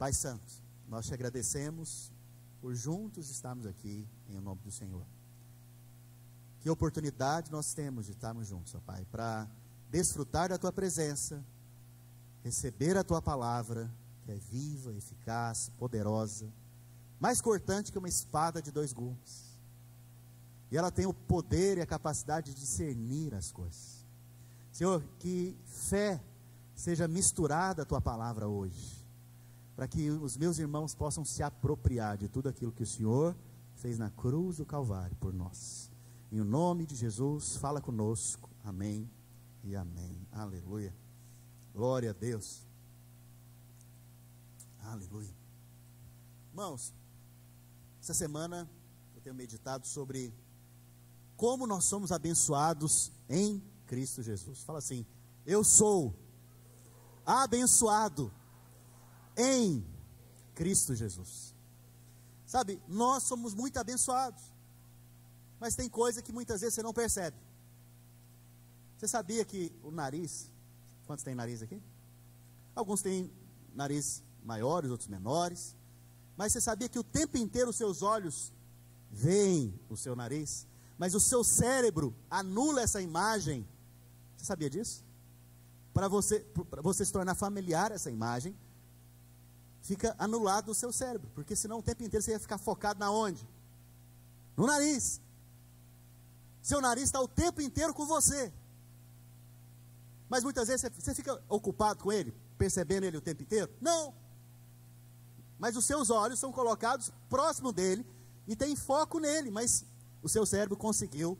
Pai Santo, nós te agradecemos por juntos estarmos aqui em nome do Senhor. Que oportunidade nós temos de estarmos juntos, ó Pai, para desfrutar da tua presença, receber a tua palavra, que é viva, eficaz, poderosa, mais cortante que uma espada de 2 gumes. E ela tem o poder e a capacidade de discernir as coisas. Senhor, que fé seja misturada à tua palavra hoje, para que os meus irmãos possam se apropriar de tudo aquilo que o Senhor fez na cruz do Calvário por nós. Em nome de Jesus, fala conosco. Amém e amém. Aleluia. Glória a Deus. Aleluia. Irmãos, essa semana eu tenho meditado sobre como nós somos abençoados em Cristo Jesus. Fala assim: eu sou abençoado em Cristo Jesus. Sabe, nós somos muito abençoados, mas tem coisa que muitas vezes você não percebe. Você sabia que o nariz, quantos tem nariz aqui? Alguns têm nariz maiores, outros menores, mas você sabia que o tempo inteiro os seus olhos veem o seu nariz, mas o seu cérebro anula essa imagem? Você sabia disso? Para você se tornar familiar essa imagem, fica anulado o seu cérebro, porque senão o tempo inteiro você ia ficar focado na onde? No nariz. Seu nariz está o tempo inteiro com você, mas muitas vezes você fica ocupado com ele, percebendo ele o tempo inteiro? Não, mas os seus olhos são colocados próximo dele, e tem foco nele, mas o seu cérebro conseguiu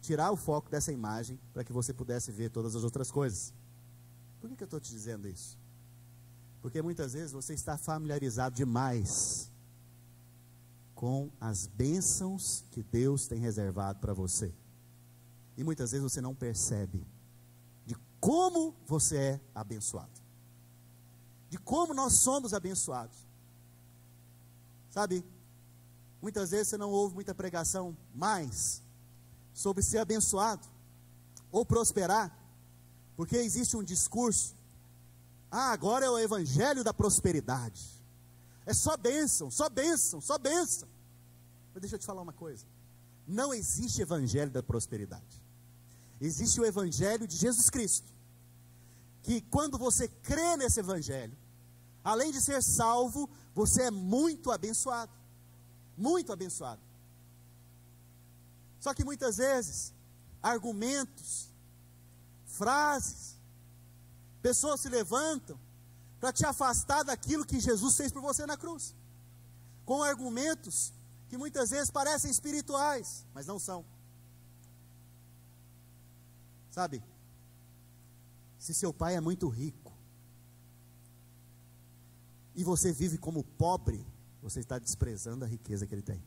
tirar o foco dessa imagem, para que você pudesse ver todas as outras coisas. Por que eu estou te dizendo isso? Porque muitas vezes você está familiarizado demais com as bênçãos que Deus tem reservado para você, e muitas vezes você não percebe de como você é abençoado, de como nós somos abençoados. Sabe, muitas vezes você não ouve muita pregação mais sobre ser abençoado ou prosperar, porque existe um discurso: agora é o evangelho da prosperidade, é só bênção, só bênção, só bênção. Mas deixa eu te falar uma coisa: não existe evangelho da prosperidade. Existe o evangelho de Jesus Cristo, que quando você crê nesse evangelho, além de ser salvo, você é muito abençoado, muito abençoado. Só que muitas vezes, argumentos, frases, pessoas se levantam para te afastar daquilo que Jesus fez por você na cruz, com argumentos que muitas vezes parecem espirituais, mas não são. Sabe, se seu pai é muito rico e você vive como pobre, você está desprezando a riqueza que ele tem.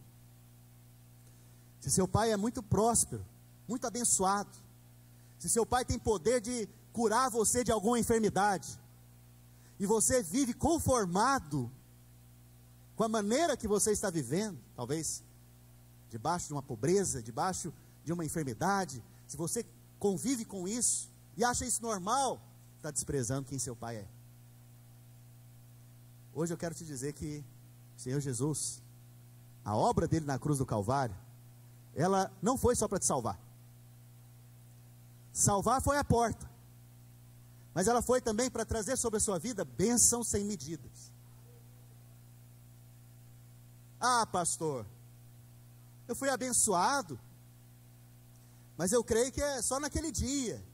Se seu pai é muito próspero, muito abençoado, se seu pai tem poder de curar você de alguma enfermidade, e você vive conformado com a maneira que você está vivendo, talvez debaixo de uma pobreza, debaixo de uma enfermidade, se você convive com isso e acha isso normal, está desprezando quem seu pai é. Hoje eu quero te dizer que o Senhor Jesus, a obra dele na cruz do Calvário, ela não foi só para te salvar. Salvar foi a porta, mas ela foi também para trazer sobre a sua vida bênçãos sem medidas. Pastor, eu fui abençoado, mas eu creio que é só naquele dia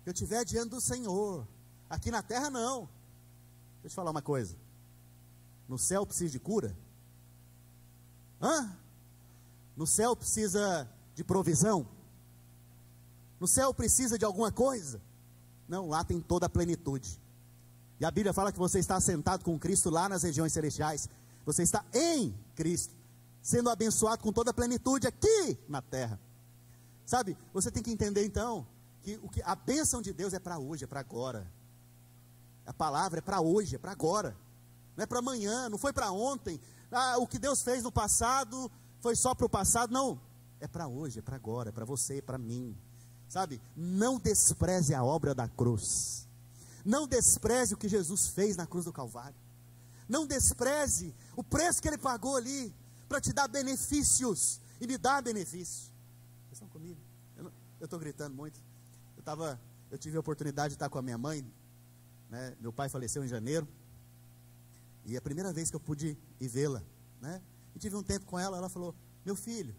que eu estiver diante do Senhor. Aqui na terra não. Deixa eu te falar uma coisa: no céu precisa de cura? No céu precisa de provisão? No céu precisa de alguma coisa? Não, lá tem toda a plenitude. E a Bíblia fala que você está assentado com Cristo lá nas regiões celestiais. Você está em Cristo, sendo abençoado com toda a plenitude aqui na terra. Sabe, você tem que entender então que a bênção de Deus é para hoje, é para agora. A palavra é para hoje, é para agora. Não é para amanhã, não foi para ontem. O que Deus fez no passado foi só para o passado. Não, é para hoje, é para agora, é para você, é para mim. Sabe, não despreze a obra da cruz. Não despreze o que Jesus fez na cruz do Calvário. Não despreze o preço que Ele pagou ali, para te dar benefícios, e me dar benefícios. Vocês estão comigo? Eu estou gritando muito. Eu tive a oportunidade de estar com a minha mãe, né? Meu pai faleceu em janeiro, e a primeira vez que eu pude ir vê-la, né? E tive um tempo com ela. Ela falou: meu filho,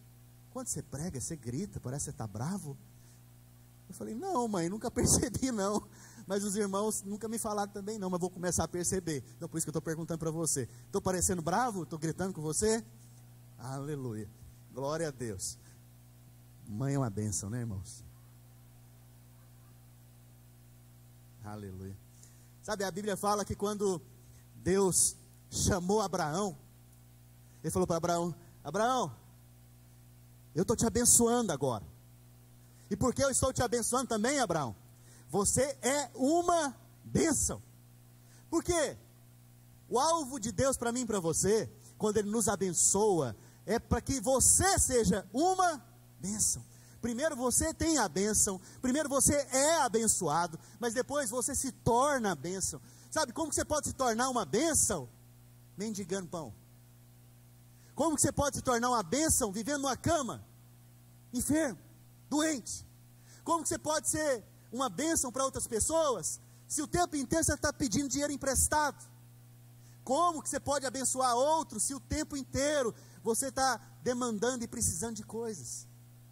quando você prega, você grita, parece que você está bravo. Eu falei: não, mãe, nunca percebi não, mas os irmãos nunca me falaram também não, mas vou começar a perceber. Então por isso que eu estou perguntando para você: estou parecendo bravo? Estou gritando com você? Aleluia, glória a Deus. Mãe é uma bênção, né, irmãos? Aleluia. Sabe, a Bíblia fala que quando Deus chamou Abraão, Ele falou para Abraão: Abraão, eu estou te abençoando agora. E por que eu estou te abençoando também, Abraão? Você é uma bênção. Por quê? O alvo de Deus para mim e para você, quando Ele nos abençoa, é para que você seja uma bênção. Primeiro você tem a bênção, primeiro você é abençoado, mas depois você se torna a bênção. Sabe como que você pode se tornar uma bênção? Mendigando pão. Como que você pode se tornar uma bênção vivendo numa cama? Enfermo, doente. Como que você pode ser uma bênção para outras pessoas, se o tempo inteiro você está pedindo dinheiro emprestado? Como que você pode abençoar outros, se o tempo inteiro você está demandando e precisando de coisas?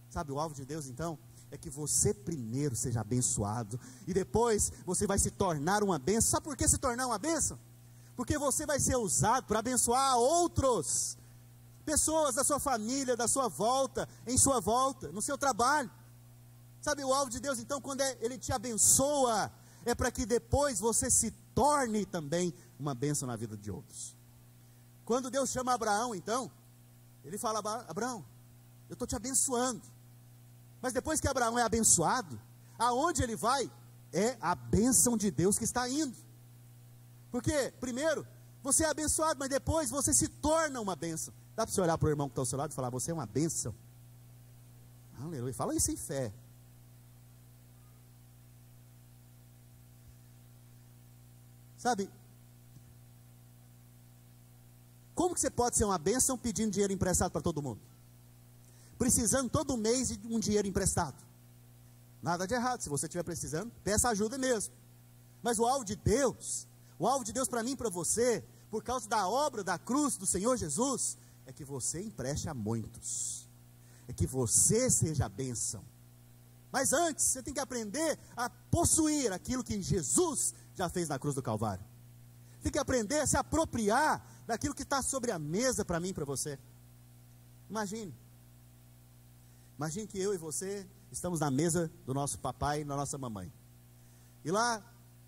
Sabe, o alvo de Deus então, é que você primeiro seja abençoado, e depois você vai se tornar uma bênção. Sabe por que se tornar uma bênção? Porque você vai ser usado para abençoar outros, pessoas da sua família, da sua volta, em sua volta, no seu trabalho. Sabe, o alvo de Deus então, quando Ele te abençoa, é para que depois você se torne também uma bênção na vida de outros. Quando Deus chama Abraão então, Ele fala: Abraão, eu estou te abençoando. Mas depois que Abraão é abençoado, aonde ele vai, é a bênção de Deus que está indo. Porque, primeiro, você é abençoado, mas depois você se torna uma bênção. Dá para você olhar para o irmão que está ao seu lado e falar: você é uma bênção? Aleluia, fala isso em fé. Sabe, como que você pode ser uma bênção pedindo dinheiro emprestado para todo mundo? Precisando todo mês de um dinheiro emprestado. Nada de errado, se você estiver precisando, peça ajuda mesmo. Mas o alvo de Deus para mim e para você, por causa da obra da cruz do Senhor Jesus, é que você empreste a muitos, é que você seja a bênção. Mas antes, você tem que aprender a possuir aquilo que Jesus já fez na cruz do Calvário. Tem que aprender a se apropriar daquilo que está sobre a mesa para mim e para você. Imagine que eu e você estamos na mesa do nosso papai e da nossa mamãe. E lá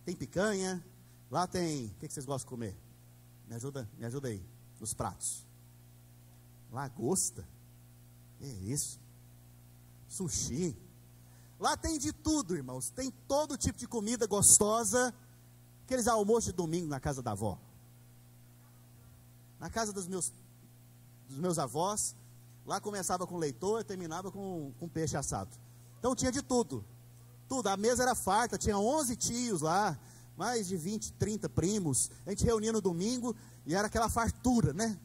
tem picanha, lá tem... O que vocês gostam de comer? Me ajuda aí, nos pratos. Lagosta? Que isso? Sushi? Lá tem de tudo, irmãos. Tem todo tipo de comida gostosa. Aqueles almoços de domingo na casa da avó. Na casa dos meus avós, lá começava com leitoa e terminava com peixe assado. Então tinha de tudo. Tudo, a mesa era farta, tinha 11 tios lá, mais de 20, 30 primos. A gente reunia no domingo e era aquela fartura, né?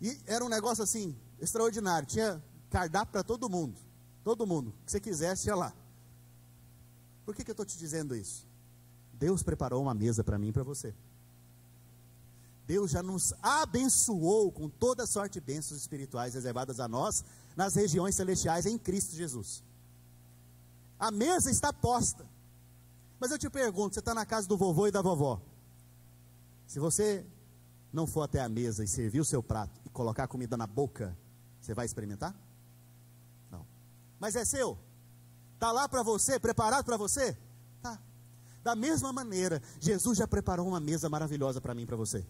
E era um negócio assim, extraordinário. Tinha cardápio para todo mundo. Todo mundo, o que você quisesse, ia lá. Por que eu estou te dizendo isso? Deus preparou uma mesa para mim e para você. Deus já nos abençoou com toda sorte de bênçãos espirituais reservadas a nós, nas regiões celestiais em Cristo Jesus. A mesa está posta. Mas eu te pergunto, você está na casa do vovô e da vovó. Se você não for até a mesa e servir o seu prato e colocar a comida na boca, você vai experimentar? Não. Mas é seu? Está lá para você, preparado para você? Tá. Da mesma maneira, Jesus já preparou uma mesa maravilhosa para mim e para você.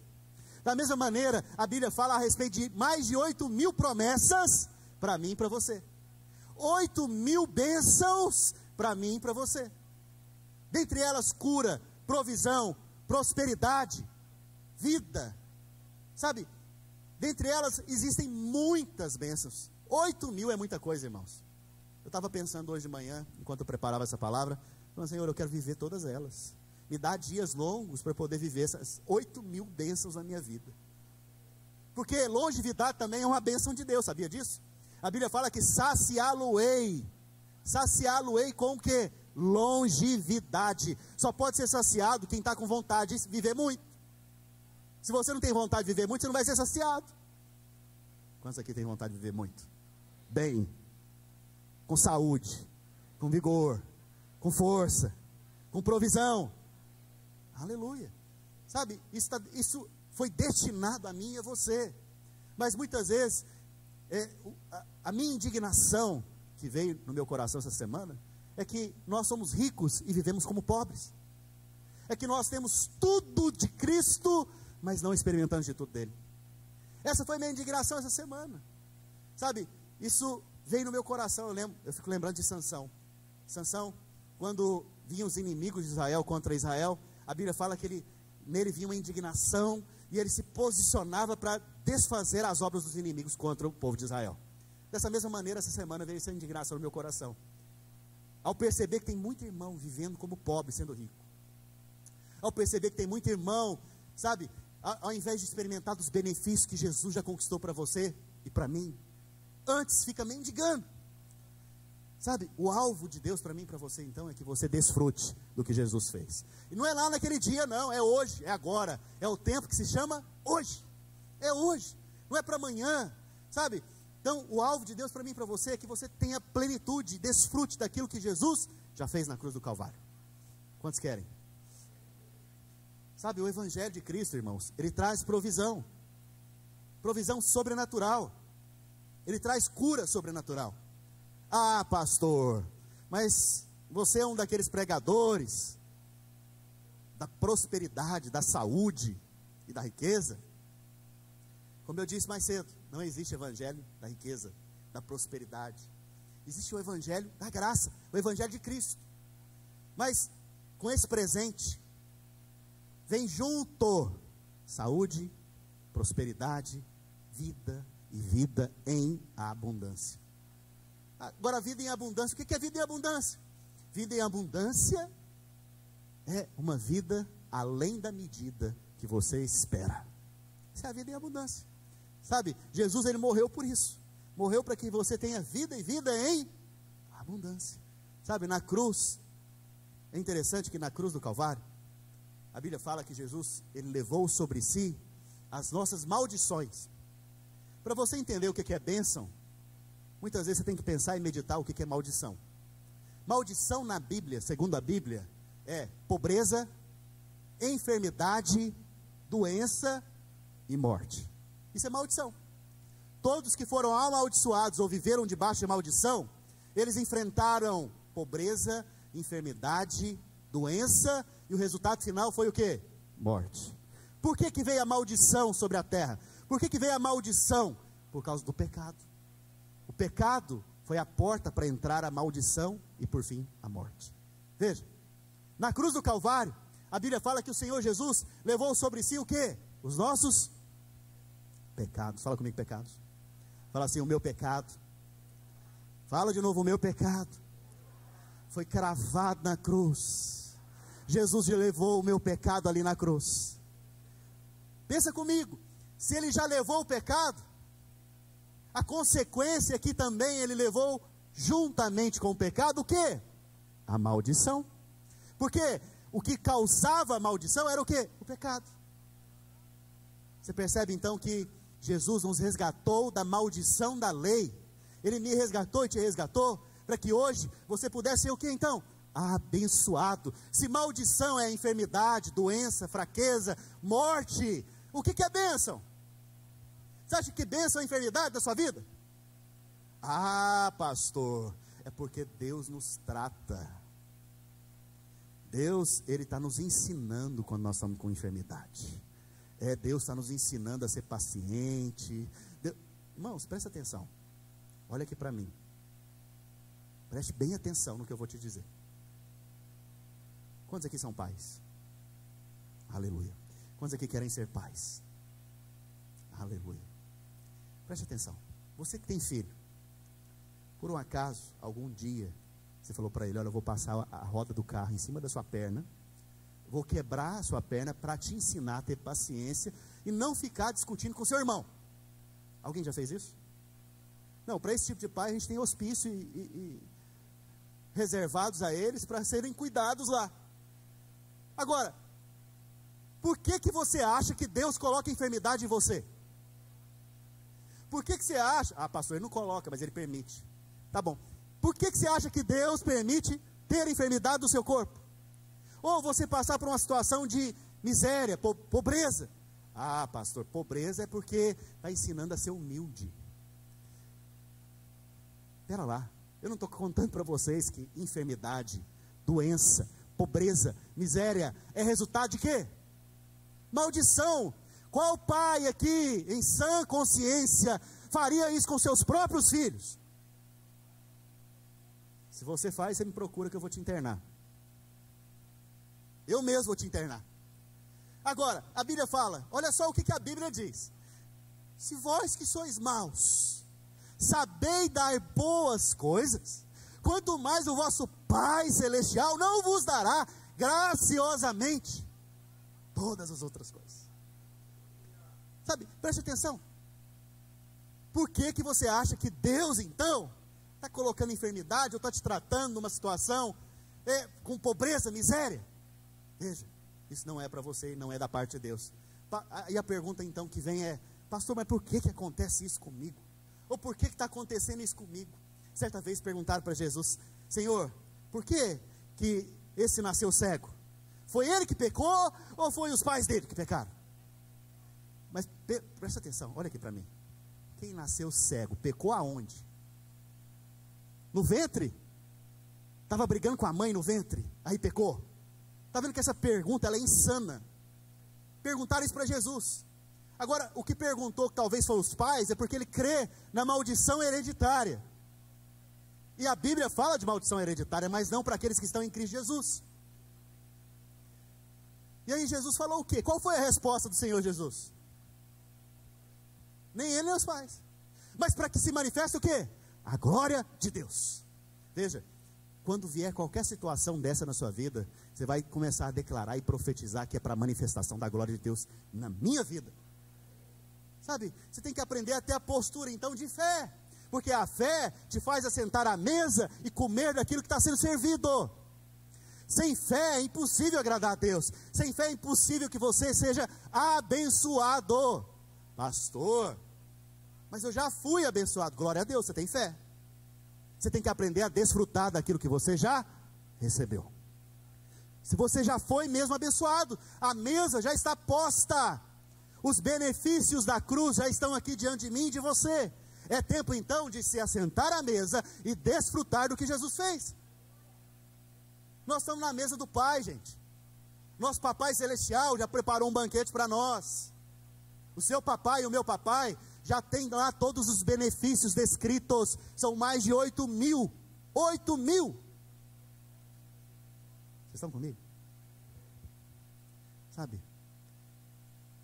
Da mesma maneira, a Bíblia fala a respeito de mais de 8.000 promessas para mim e para você. 8.000 bênçãos para mim e para você. Dentre elas, cura, provisão, prosperidade, vida. Sabe, dentre elas existem muitas bênçãos. 8.000 é muita coisa, irmãos. Eu estava pensando hoje de manhã, enquanto eu preparava essa palavra, falando: Senhor, eu quero viver todas elas. me dá dias longos para poder viver essas 8.000 bênçãos na minha vida. Porque longevidade também é uma bênção de Deus, sabia disso? A Bíblia fala que saciá-lo-ei com o quê? Longevidade. Só pode ser saciado quem está com vontade de viver muito. Se você não tem vontade de viver muito, você não vai ser saciado. Quantos aqui tem vontade de viver muito? Bem, com saúde, com vigor, com força, com provisão. Aleluia. Sabe, isso foi destinado a mim e a você. Mas muitas vezes, a minha indignação que veio no meu coração essa semana, é que nós somos ricos e vivemos como pobres. É que nós temos tudo de Cristo, mas não experimentamos de tudo dele. Essa foi minha indignação essa semana. Sabe, isso veio no meu coração. Eu fico lembrando de Sansão. Sansão, quando vinham os inimigos de Israel contra Israel, a Bíblia fala que nele vinha uma indignação, e ele se posicionava para desfazer as obras dos inimigos contra o povo de Israel. Dessa mesma maneira, essa semana veio essa indignação no meu coração, ao perceber que tem muito irmão vivendo como pobre, sendo rico. Ao perceber que tem muito irmão, sabe, ao invés de experimentar dos benefícios que Jesus já conquistou para você e para mim, antes fica mendigando. Sabe, o alvo de Deus para mim e para você então é que você desfrute do que Jesus fez. E não é lá naquele dia não, é hoje, é agora, é o tempo que se chama hoje. É hoje, não é para amanhã, sabe? Então o alvo de Deus para mim e para você é que você tenha plenitude, desfrute daquilo que Jesus já fez na cruz do Calvário. Quantos querem? Sabe, o Evangelho de Cristo, irmãos, ele traz provisão sobrenatural, ele traz cura sobrenatural. Ah, pastor, mas você é um daqueles pregadores da prosperidade, da saúde e da riqueza. Como eu disse mais cedo, não existe evangelho da riqueza, da prosperidade. Existe o evangelho da graça, o evangelho de Cristo. Mas com esse presente vem junto saúde, prosperidade, vida e vida em abundância. Agora, vida em abundância, o que é vida em abundância? Vida em abundância é uma vida além da medida que você espera. Isso é a vida em abundância. Sabe, Jesus ele morreu por isso. Morreu para que você tenha vida e vida em abundância. Sabe, na cruz, é interessante que na cruz do Calvário, a Bíblia fala que Jesus, ele levou sobre si as nossas maldições. Para você entender o que é bênção, muitas vezes você tem que pensar e meditar o que é maldição. Maldição na Bíblia, segundo a Bíblia, é pobreza, enfermidade, doença e morte. Isso é maldição. Todos que foram amaldiçoados ou viveram debaixo de maldição, eles enfrentaram pobreza, enfermidade, doença, e o resultado final foi o quê? Morte. Por que veio a maldição sobre a terra? Por que veio a maldição? Por causa do pecado. O pecado foi a porta para entrar a maldição e por fim a morte. Veja, na cruz do Calvário, a Bíblia fala que o Senhor Jesus levou sobre si o quê? Os nossos pecados. Fala comigo, pecados. Fala assim, o meu pecado. Fala de novo, o meu pecado foi cravado na cruz. Jesus já levou o meu pecado ali na cruz. Pensa comigo, se ele já levou o pecado, a consequência que também ele levou juntamente com o pecado, o quê? A maldição. Porque o que causava a maldição era o quê? O pecado. Você percebe então que Jesus nos resgatou da maldição da lei. Ele me resgatou e te resgatou para que hoje você pudesse ser o que então? Abençoado. Se maldição é enfermidade, doença, fraqueza, morte, o que é bênção? Você acha que bênção é a enfermidade da sua vida? Ah, pastor, é porque Deus nos trata. Deus, ele está nos ensinando quando nós estamos com enfermidade. Deus está nos ensinando a ser paciente. Irmãos, presta atenção. Olha aqui para mim. Preste bem atenção no que eu vou te dizer. Quantos aqui são pais? Aleluia. Quantos aqui querem ser pais? Aleluia. Preste atenção. Você que tem filho, por um acaso, algum dia, você falou para ele, olha, eu vou passar a roda do carro em cima da sua perna, vou quebrar a sua perna para te ensinar a ter paciência e não ficar discutindo com seu irmão. Alguém já fez isso? Não, para esse tipo de pai a gente tem hospício e reservados a eles para serem cuidados lá. Agora, por que você acha que Deus coloca enfermidade em você? Por que você acha? Ah, pastor, ele não coloca, mas ele permite. Tá bom. Por que você acha que Deus permite ter enfermidade no seu corpo? Ou você passar por uma situação de miséria, pobreza. Ah, pastor, pobreza é porque está ensinando a ser humilde. Espera lá, eu não estou contando para vocês que enfermidade, doença, pobreza, miséria é resultado de quê? Maldição. Qual pai aqui, em sã consciência, faria isso com seus próprios filhos? Se você faz, você me procura que eu vou te internar. Eu mesmo vou te internar. Agora, a Bíblia fala, olha só o que a Bíblia diz. Se vós que sois maus, sabeis dar boas coisas, quanto mais o vosso Pai Celestial não vos dará graciosamente todas as outras coisas. Sabe, preste atenção. Por que você acha que Deus então está colocando enfermidade ou está te tratando numa situação com pobreza, miséria? Veja, isso não é para você e não é da parte de Deus. E a pergunta então que vem é: pastor, mas por que acontece isso comigo? Ou por que está acontecendo isso comigo? Certa vez perguntaram para Jesus: Senhor, por que esse nasceu cego? Foi ele que pecou ou foi os pais dele que pecaram? Mas presta atenção, olha aqui para mim. Quem nasceu cego, pecou aonde? No ventre? Estava brigando com a mãe no ventre, aí pecou? Está vendo que essa pergunta ela é insana? Perguntaram isso para Jesus. Agora, o que perguntou que talvez foram os pais, é porque ele crê na maldição hereditária. E a Bíblia fala de maldição hereditária, mas não para aqueles que estão em Cristo Jesus. E aí Jesus falou o quê? Qual foi a resposta do Senhor Jesus? Nem ele nem os pais. Mas para que se manifeste o quê? A glória de Deus. Veja, quando vier qualquer situação dessa na sua vida, você vai começar a declarar e profetizar que é para a manifestação da glória de Deus na minha vida. Sabe, você tem que aprender a ter a postura então de fé, porque a fé te faz assentar à mesa e comer daquilo que está sendo servido. Sem fé é impossível agradar a Deus. Sem fé é impossível que você seja abençoado. Pastor, mas eu já fui abençoado. Glória a Deus, você tem fé. Você tem que aprender a desfrutar daquilo que você já recebeu. Se você já foi mesmo abençoado, a mesa já está posta. Os benefícios da cruz já estão aqui diante de mim e de você. É tempo então de se assentar à mesa e desfrutar do que Jesus fez. Nós estamos na mesa do Pai, gente. Nosso Papai Celestial já preparou um banquete para nós. O seu papai e o meu papai já tem lá todos os benefícios descritos. São mais de 8.000. 8.000. Vocês estão comigo? Sabe?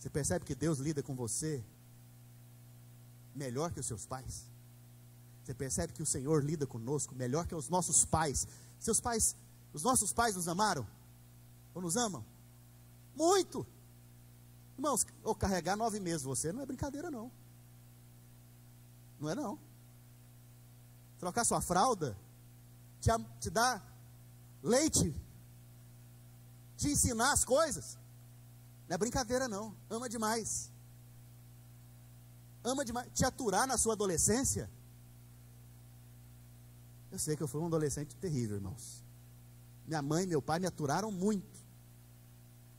Você percebe que Deus lida com você melhor que os seus pais? Você percebe que o Senhor lida conosco melhor que os nossos pais? Seus pais, os nossos pais nos amaram? Ou nos amam? Muito! Irmãos, ou carregar 9 meses você não é brincadeira não. Não é não. Trocar sua fralda, te dar leite, te ensinar as coisas, não é brincadeira não. Ama demais. Ama demais. Te aturar na sua adolescência. Eu sei que eu fui um adolescente terrível, irmãos. Minha mãe e meu pai me aturaram muito.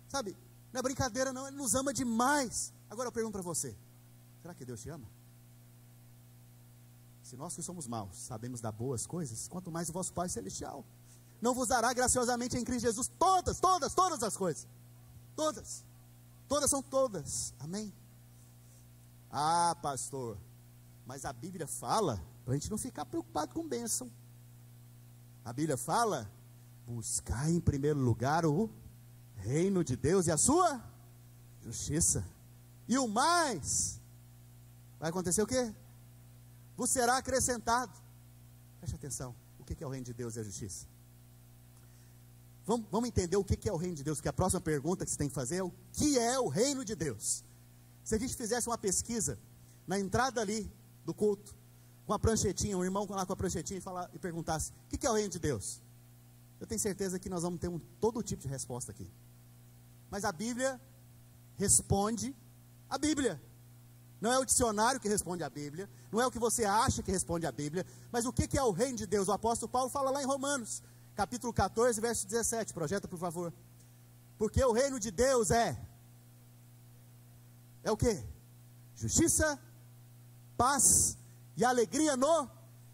Sabe, não é brincadeira não, Ele nos ama demais. Agora eu pergunto para você, será que Deus te ama? Se nós que somos maus sabemos dar boas coisas, quanto mais o vosso Pai Celestial não vos dará graciosamente em Cristo Jesus todas as coisas. Todas são todas, amém? Ah, pastor, mas a Bíblia fala para a gente não ficar preocupado com bênção. A Bíblia fala: buscar em primeiro lugar o reino de Deus e a sua justiça, e o mais vai acontecer o quê? Vos será acrescentado. Preste atenção, o que é o reino de Deus e a justiça? Vamos entender o que é o reino de Deus, porque a próxima pergunta que você tem que fazer é o que é o reino de Deus. Se a gente fizesse uma pesquisa na entrada ali do culto, com a pranchetinha, um irmão lá com a pranchetinha e perguntasse, o que é o reino de Deus? Eu tenho certeza que nós vamos ter todo tipo de resposta aqui. Mas a Bíblia responde a Bíblia. Não é o dicionário que responde a Bíblia, não é o que você acha que responde a Bíblia, mas o que é o reino de Deus? O apóstolo Paulo fala lá em Romanos, capítulo 14, verso 17, projeta por favor. Porque o reino de Deus é o quê? Justiça, paz e alegria no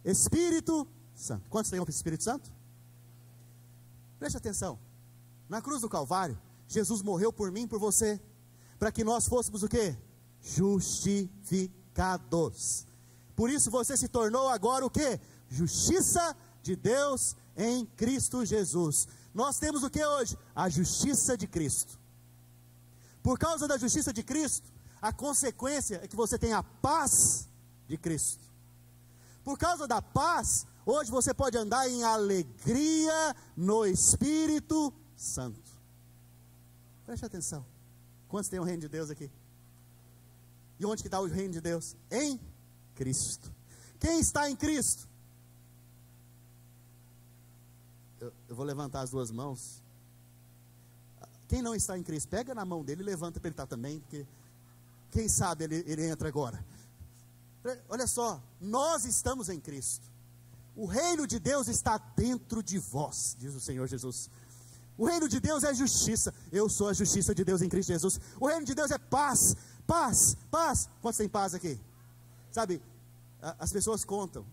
Espírito Santo. Quantos têm o Espírito Santo? Preste atenção, na cruz do Calvário, Jesus morreu por mim e por você, para que nós fôssemos o quê? Justificados. Por isso você se tornou agora o quê? Justiça de Deus em Cristo Jesus. Nós temos o que hoje? A justiça de Cristo. Por causa da justiça de Cristo, a consequência é que você tem a paz de Cristo. Por causa da paz, hoje você pode andar em alegria no Espírito Santo. Preste atenção. Quantos tem o reino de Deus aqui? E onde que está o reino de Deus? Em Cristo. Quem está em Cristo? Eu vou levantar as duas mãos. Quem não está em Cristo, pega na mão dele e levanta para ele estar também, porque quem sabe ele entra agora. Olha só, nós estamos em Cristo. O reino de Deus está dentro de vós, diz o Senhor Jesus. O reino de Deus é justiça. Eu sou a justiça de Deus em Cristo Jesus. O reino de Deus é paz, paz, paz. Quantos tem paz aqui? Sabe, as pessoas contam,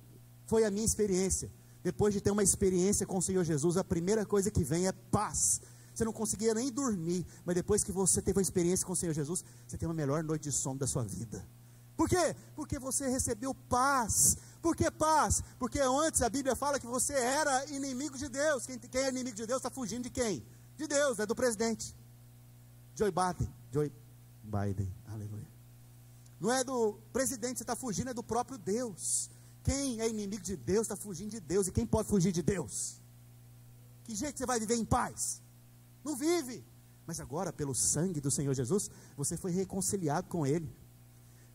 foi a minha experiência. Depois de ter uma experiência com o Senhor Jesus, a primeira coisa que vem é paz. Você não conseguia nem dormir, mas depois que você teve uma experiência com o Senhor Jesus, você tem uma melhor noite de sono da sua vida. Por quê? Porque você recebeu paz. Por que paz? Porque antes a Bíblia fala que você era inimigo de Deus. Quem é inimigo de Deus está fugindo de quem? De Deus, é do presidente Joe Biden, aleluia. Não é do presidente que você está fugindo, é do próprio Deus. Quem é inimigo de Deus está fugindo de Deus. E quem pode fugir de Deus? Que jeito você vai viver em paz? Não vive. Mas agora, pelo sangue do Senhor Jesus, você foi reconciliado com Ele.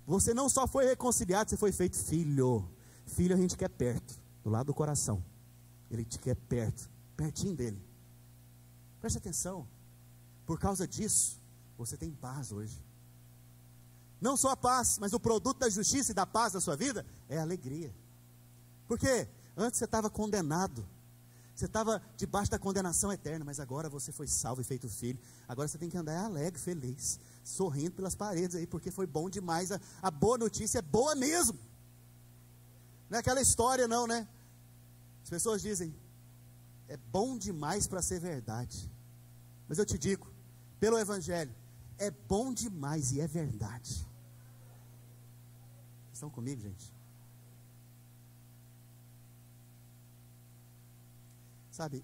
Você não só foi reconciliado, você foi feito filho. Filho a gente quer perto, do lado do coração. Ele te quer perto, pertinho dele. Preste atenção. Por causa disso, você tem paz hoje. Não só a paz, mas o produto da justiça e da paz da sua vida é a alegria. Por quê? Antes você estava condenado. Você estava debaixo da condenação eterna, mas agora você foi salvo e feito filho. Agora você tem que andar alegre, feliz, sorrindo pelas paredes aí, porque foi bom demais. A boa notícia é boa mesmo. Não é aquela história não, né? As pessoas dizem, é bom demais para ser verdade. Mas eu te digo, pelo Evangelho, é bom demais e é verdade. Estão comigo, gente? Sabe,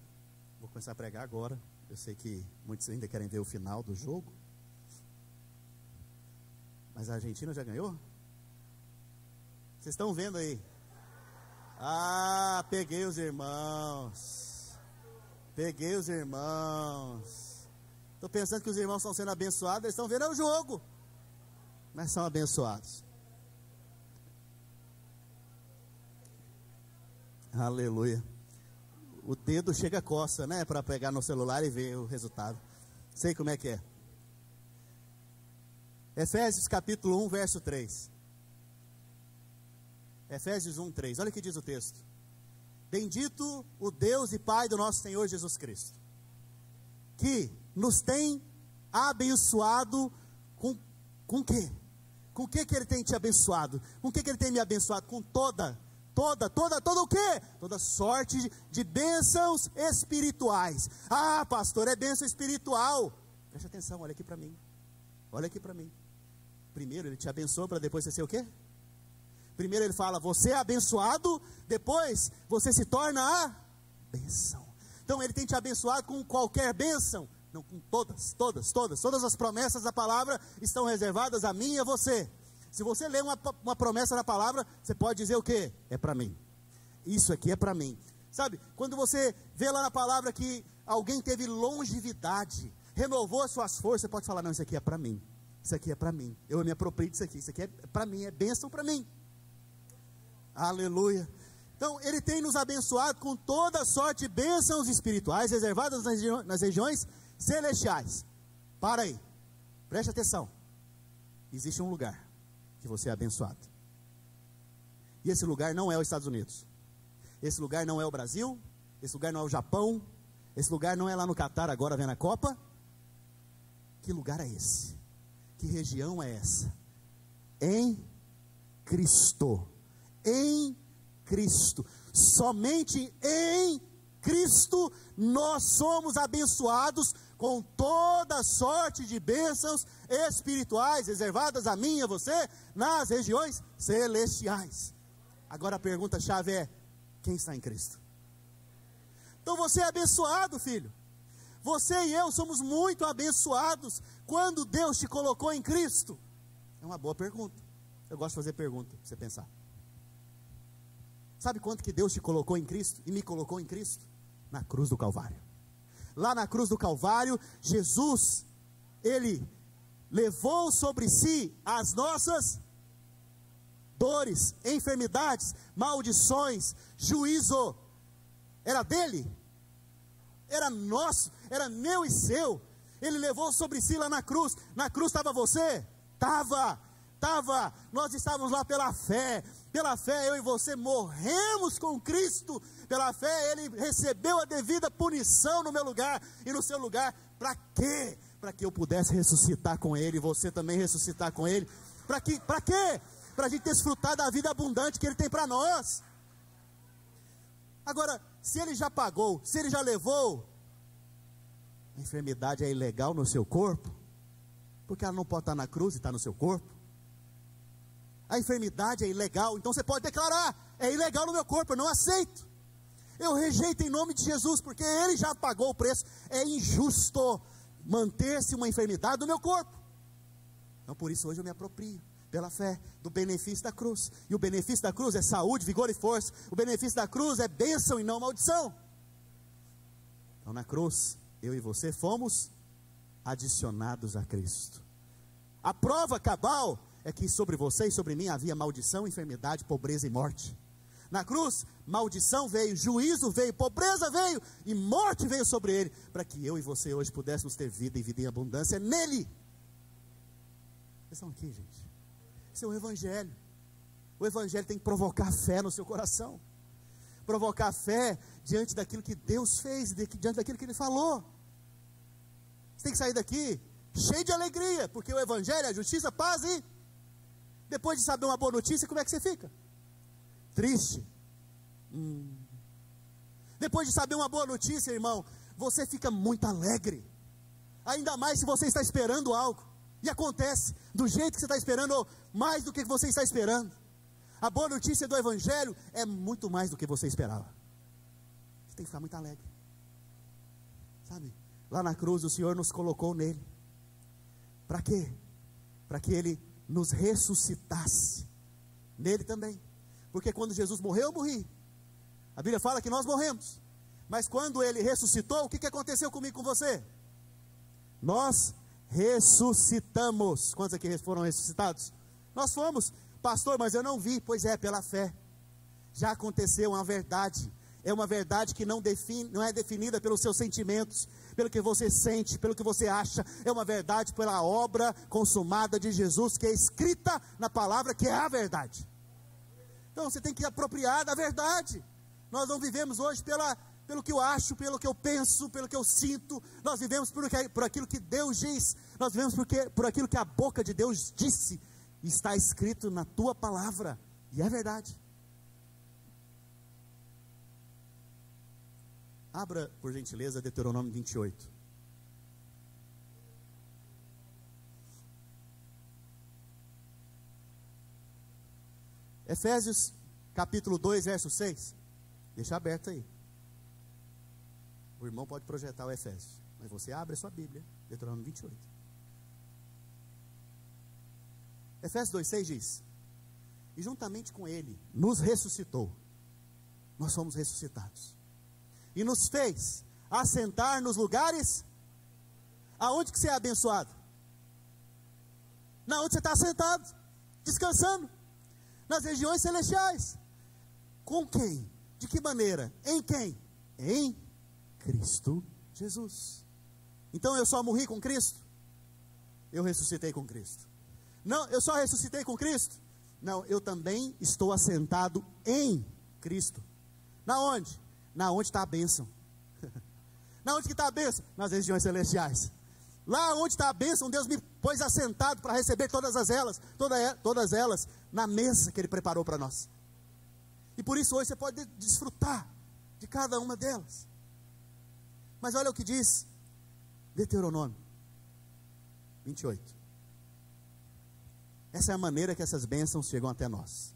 vou começar a pregar agora. Eu sei que muitos ainda querem ver o final do jogo. Mas a Argentina já ganhou? Vocês estão vendo aí? Ah, peguei os irmãos. Peguei os irmãos. Estou pensando que os irmãos estão sendo abençoados. Eles estão vendo o jogo, mas são abençoados. Aleluia. O dedo chega a coça, né? Para pegar no celular e ver o resultado. Sei como é que é. Efésios capítulo 1, verso 3. Efésios 1, 3. Olha o que diz o texto. Bendito o Deus e Pai do nosso Senhor Jesus Cristo, que nos tem abençoado com o quê? Com o que Ele tem te abençoado? Com o que Ele tem me abençoado? Com toda o quê? Toda sorte de bênçãos espirituais. Ah, pastor, é bênção espiritual. Preste atenção, olha aqui para mim. Olha aqui para mim. Primeiro Ele te abençoa para depois você ser o quê? Primeiro Ele fala, você é abençoado, depois você se torna a bênção. Então Ele tem te abençoado com qualquer bênção? Não, com todas as promessas da palavra estão reservadas a mim e a você. Se você ler uma promessa da palavra, você pode dizer o quê? É para mim. Isso aqui é para mim. Sabe, quando você vê lá na palavra que alguém teve longevidade, renovou suas forças, você pode falar, não, isso aqui é para mim. Isso aqui é para mim. Eu me aproprio disso aqui. Isso aqui é para mim, é bênção para mim. Aleluia. Então, Ele tem nos abençoado com toda sorte de bênçãos espirituais reservadas nas regiões celestiais. Para aí, preste atenção. Existe um lugar que você é abençoado. E esse lugar não é os Estados Unidos. Esse lugar não é o Brasil. Esse lugar não é o Japão. Esse lugar não é lá no Catar, agora vendo a Copa. Que lugar é esse? Que região é essa? Em Cristo. Em Cristo. Somente em Cristo nós somos abençoados com toda sorte de bênçãos espirituais reservadas a mim e a você nas regiões celestiais. Agora a pergunta-chave é: quem está em Cristo? Então você é abençoado, filho. Você e eu somos muito abençoados quando Deus te colocou em Cristo. É uma boa pergunta. Eu gosto de fazer pergunta para você pensar. Sabe quanto que Deus te colocou em Cristo e me colocou em Cristo? Na cruz do Calvário. Lá na cruz do Calvário, Jesus, Ele levou sobre si as nossas dores, enfermidades, maldições, juízo. Era dele? Era nosso, era meu e seu. Ele levou sobre si lá na cruz. Na cruz estava você? Estava. Nós estávamos lá pela fé. Pela fé eu e você morremos com Cristo. Pela fé Ele recebeu a devida punição no meu lugar e no seu lugar. Para quê? Para que eu pudesse ressuscitar com Ele, você também ressuscitar com Ele. Para quê? Para a gente desfrutar da vida abundante que Ele tem para nós. Agora, se Ele já pagou, se Ele já levou, a enfermidade é ilegal no seu corpo, porque ela não pode estar na cruz e está no seu corpo. A enfermidade é ilegal, então você pode declarar: é ilegal no meu corpo, eu não aceito. Eu rejeito em nome de Jesus, porque Ele já pagou o preço. É injusto manter-se uma enfermidade no meu corpo. Então por isso hoje eu me aproprio, pela fé, do benefício da cruz. E o benefício da cruz é saúde, vigor e força. O benefício da cruz é bênção e não maldição. Então na cruz, eu e você fomos adicionados a Cristo. A prova cabal é que sobre você e sobre mim havia maldição, enfermidade, pobreza e morte. Na cruz, maldição veio, juízo veio, pobreza veio e morte veio sobre Ele, para que eu e você hoje pudéssemos ter vida e vida em abundância nele. Vocês estão aqui, gente? Esse é o Evangelho. O Evangelho tem que provocar fé no seu coração, provocar fé diante daquilo que Deus fez, diante daquilo que Ele falou. Você tem que sair daqui cheio de alegria, porque o Evangelho é justiça, paz e... Depois de saber uma boa notícia, como é que você fica? Triste. Depois de saber uma boa notícia, irmão, você fica muito alegre. Ainda mais se você está esperando algo e acontece do jeito que você está esperando, ou mais do que você está esperando. A boa notícia do Evangelho é muito mais do que você esperava. Você tem que ficar muito alegre. Sabe? Lá na cruz o Senhor nos colocou nele. Para quê? Para que Ele nos ressuscitasse nele também. Porque quando Jesus morreu, eu morri. A Bíblia fala que nós morremos. Mas quando Ele ressuscitou, o que aconteceu comigo e com você? Nós ressuscitamos. Quantos aqui foram ressuscitados? Nós fomos. Pastor, mas eu não vi. Pois é, pela fé. Já aconteceu, uma verdade. É uma verdade que não é definida pelos seus sentimentos, pelo que você sente, pelo que você acha. É uma verdade pela obra consumada de Jesus, que é escrita na palavra, que é a verdade. Então você tem que apropriar da verdade. Nós não vivemos hoje pelo que eu acho, pelo que eu penso, pelo que eu sinto. Nós vivemos por aquilo que Deus diz. Nós vivemos por aquilo que a boca de Deus disse. Está escrito na tua palavra. E é verdade. Abra, por gentileza, Deuteronômio 28. Efésios, capítulo 2, verso 6. Deixa aberto aí. O irmão pode projetar o Efésios, mas você abre a sua Bíblia, Deuteronômio 28. Efésios 2,6 diz: e juntamente com Ele nos ressuscitou. Nós fomos ressuscitados. E nos fez assentar nos lugares. Aonde que você é abençoado? Na onde você está sentado, descansando, nas regiões celestiais. Com quem? De que maneira? Em quem? Em Cristo Jesus. Então eu só morri com Cristo? Eu ressuscitei com Cristo. Não, eu só ressuscitei com Cristo? Não, eu também estou assentado em Cristo. Na onde? Na onde está a bênção. Na onde que está a bênção? Nas regiões celestiais. Lá onde está a bênção, Deus me pôs assentado para receber todas elas na mesa que Ele preparou para nós. E por isso hoje você pode desfrutar de cada uma delas. Mas olha o que diz Deuteronômio 28. Essa é a maneira que essas bênçãos chegam até nós.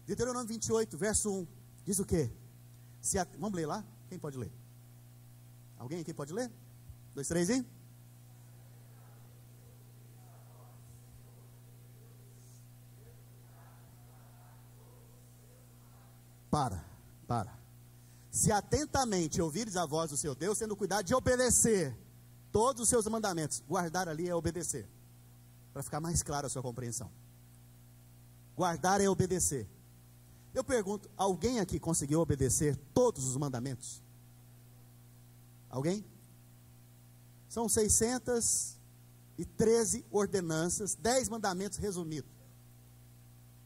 Deuteronômio 28, verso 1, diz o quê? Vamos ler lá? Quem pode ler? Alguém aqui pode ler? 2, 3, hein? Para. Se atentamente ouvires a voz do seu Deus, tendo cuidado de obedecer todos os seus mandamentos. Guardar ali é obedecer, para ficar mais clara a sua compreensão. Guardar é obedecer. Eu pergunto, alguém aqui conseguiu obedecer todos os mandamentos? Alguém? São 613 ordenanças, 10 mandamentos resumidos.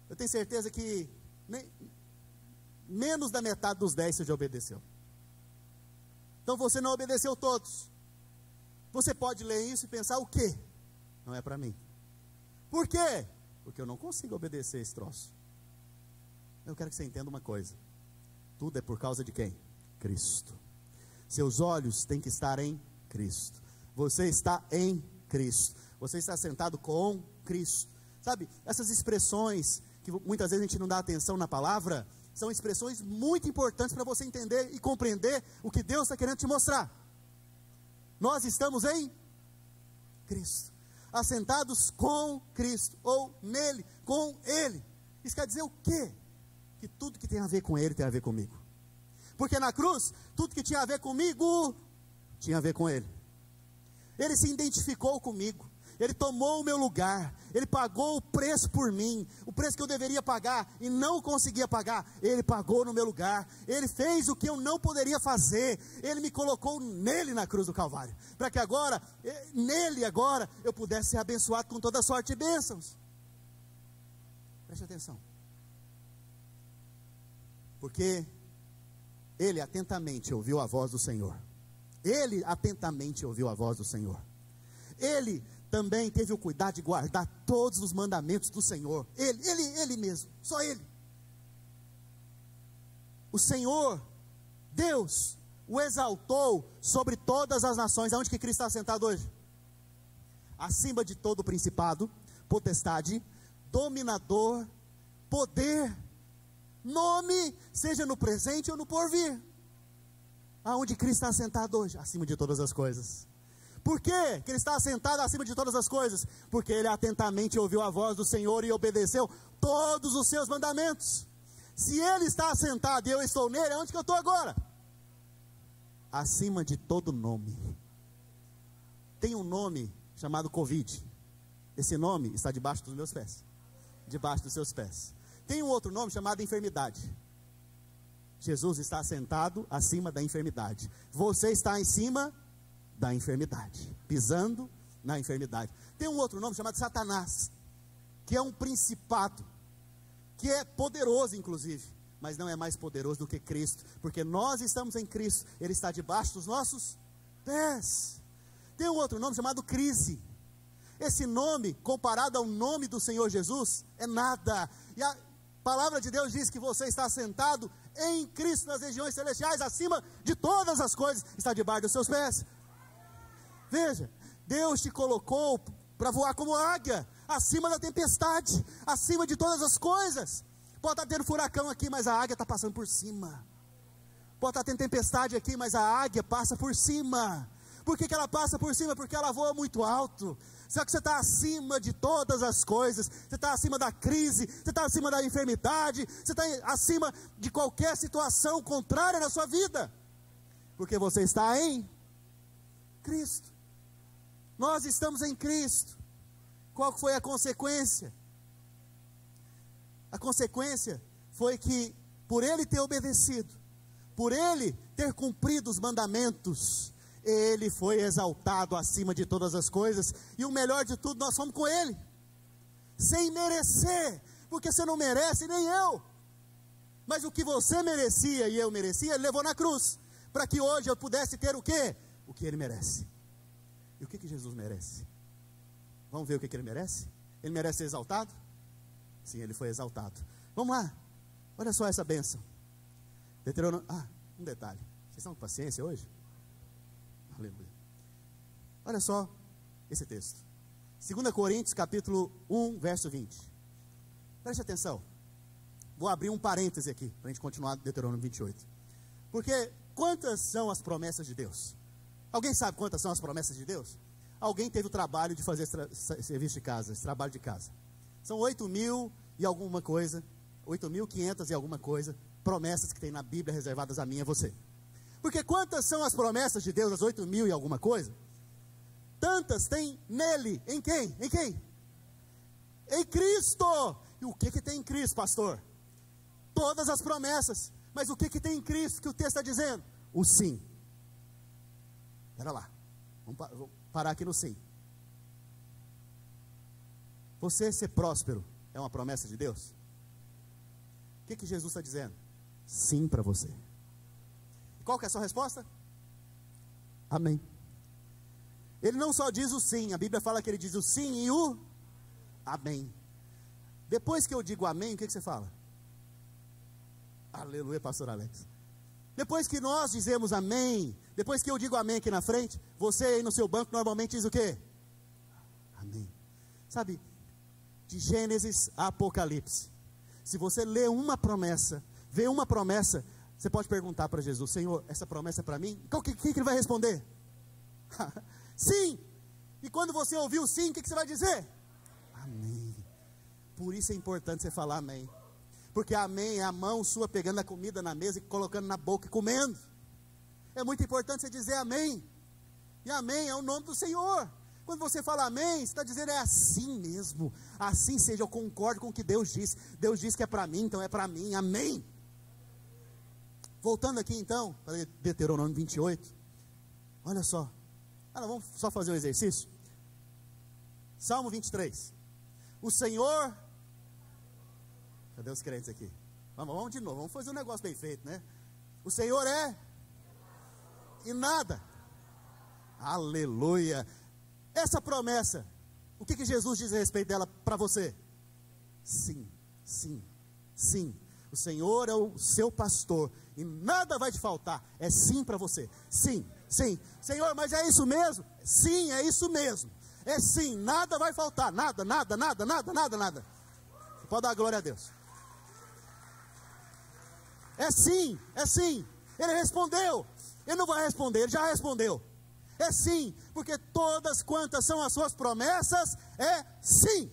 Eu tenho certeza que menos da metade dos 10 você já obedeceu. Então você não obedeceu todos. Você pode ler isso e pensar o quê? Não é para mim. Por quê? Porque eu não consigo obedecer esse troço. Eu quero que você entenda uma coisa. Tudo é por causa de quem? Cristo. Seus olhos têm que estar em Cristo. Você está em Cristo. Você está sentado com Cristo. Sabe, essas expressões que muitas vezes a gente não dá atenção na palavra, são expressões muito importantes para você entender e compreender o que Deus está querendo te mostrar. Nós estamos em Cristo, assentados com Cristo, ou nele, com Ele. Isso quer dizer o quê? Que tudo que tem a ver com Ele tem a ver comigo. Porque na cruz, tudo que tinha a ver comigo, tinha a ver com Ele. Ele se identificou comigo. Ele tomou o meu lugar, Ele pagou o preço por mim, o preço que eu deveria pagar e não conseguia pagar, Ele pagou no meu lugar. Ele fez o que eu não poderia fazer, Ele me colocou nele na cruz do Calvário, para que agora, nele agora, eu pudesse ser abençoado com toda sorte de bênçãos. Preste atenção, porque ele atentamente ouviu a voz do Senhor, ele atentamente ouviu a voz do Senhor, ele também teve o cuidado de guardar todos os mandamentos do Senhor. Ele mesmo, só Ele. O Senhor, Deus, o exaltou sobre todas as nações. Aonde que Cristo está sentado hoje? Acima de todo principado, potestade, dominador, poder, nome, seja no presente ou no porvir. Aonde Cristo está sentado hoje? Acima de todas as coisas. Por quê que Ele está assentado acima de todas as coisas? Porque Ele atentamente ouviu a voz do Senhor e obedeceu todos os seus mandamentos. Se Ele está assentado e eu estou nele, onde que eu estou agora? Acima de todo nome. Tem um nome chamado Covid. Esse nome está debaixo dos meus pés. Debaixo dos seus pés. Tem um outro nome chamado enfermidade. Jesus está assentado acima da enfermidade. Você está em cima da enfermidade, pisando na enfermidade. Tem um outro nome chamado Satanás, que é um principado, que é poderoso inclusive, mas não é mais poderoso do que Cristo, porque nós estamos em Cristo, Ele está debaixo dos nossos pés. Tem um outro nome chamado crise. Esse nome, comparado ao nome do Senhor Jesus, é nada. E a palavra de Deus diz que você está sentado em Cristo nas regiões celestiais, acima de todas as coisas, está debaixo dos seus pés. Veja, Deus te colocou para voar como águia, acima da tempestade, acima de todas as coisas. Pode estar tendo furacão aqui, mas a águia está passando por cima. Pode estar tendo tempestade aqui, mas a águia passa por cima. Por que ela passa por cima? Porque ela voa muito alto. Só que você está acima de todas as coisas. Você está acima da crise, você está acima da enfermidade, você está acima de qualquer situação contrária na sua vida. Porque você está em Cristo. Nós estamos em Cristo. Qual foi a consequência? A consequência foi que, por ele ter obedecido, por ele ter cumprido os mandamentos, ele foi exaltado acima de todas as coisas, e o melhor de tudo, nós fomos com ele, sem merecer, porque você não merece, nem eu, mas o que você merecia e eu merecia, ele levou na cruz, para que hoje eu pudesse ter o quê? O que ele merece. E o que Jesus merece? Vamos ver o que ele merece? Ele merece ser exaltado? Sim, ele foi exaltado. Vamos lá, olha só essa bênção. Deuteronômio, um detalhe, vocês estão com paciência hoje? Aleluia. Olha só esse texto, 2 Coríntios capítulo 1, verso 20. Preste atenção, vou abrir um parêntese aqui, para a gente continuar Deuteronômio 28. Porque quantas são as promessas de Deus? Alguém sabe quantas são as promessas de Deus? Alguém teve o trabalho de fazer esse serviço de casa, esse trabalho de casa. São 8.000 e alguma coisa, 8.500 e alguma coisa, promessas que tem na Bíblia reservadas a mim e a você. Porque quantas são as promessas de Deus, as 8.000 e alguma coisa? Tantas tem nele, em quem? Em quem? Em Cristo. E o que tem em Cristo, pastor? Todas as promessas. Mas o que tem em Cristo que o texto está dizendo? O sim. Espera lá, vou parar aqui no sim. Você ser próspero é uma promessa de Deus? O que Jesus está dizendo? Sim para você. E qual que é a sua resposta? Amém. Ele não só diz o sim, a Bíblia fala que ele diz o sim e o amém. Depois que eu digo amém, o que você fala? Aleluia, pastor Alex. Depois que nós dizemos amém, depois que eu digo amém aqui na frente, você aí no seu banco normalmente diz o quê? Amém. Sabe, de Gênesis a Apocalipse, se você lê uma promessa, vê uma promessa, você pode perguntar para Jesus: Senhor, essa promessa é para mim? O que ele vai responder? Sim. E quando você ouvir o sim, o que você vai dizer? Amém. Por isso é importante você falar amém. Porque amém é a mão sua pegando a comida na mesa e colocando na boca e comendo. É muito importante você dizer amém. E amém é o nome do Senhor. Quando você fala amém, você está dizendo: é assim mesmo, assim seja, eu concordo com o que Deus disse. Deus disse que é para mim, então é para mim, amém. Voltando aqui então, para Deuteronômio 28, olha só, vamos só fazer um exercício. Salmo 23, o Senhor, cadê os crentes aqui? Vamos de novo, vamos fazer um negócio bem feito, né? O Senhor é, e nada, aleluia. Essa promessa, o que Jesus diz a respeito dela para você? Sim, sim, sim. O Senhor é o seu pastor e nada vai te faltar. É sim para você. Sim, sim. Senhor, mas é isso mesmo? Sim, é isso mesmo. É sim, nada vai faltar. Nada, nada, nada, nada, nada, nada. Você pode dar glória a Deus. É sim, é sim. Ele respondeu. Ele não vai responder, ele já respondeu. É sim, porque todas quantas são as suas promessas, é sim.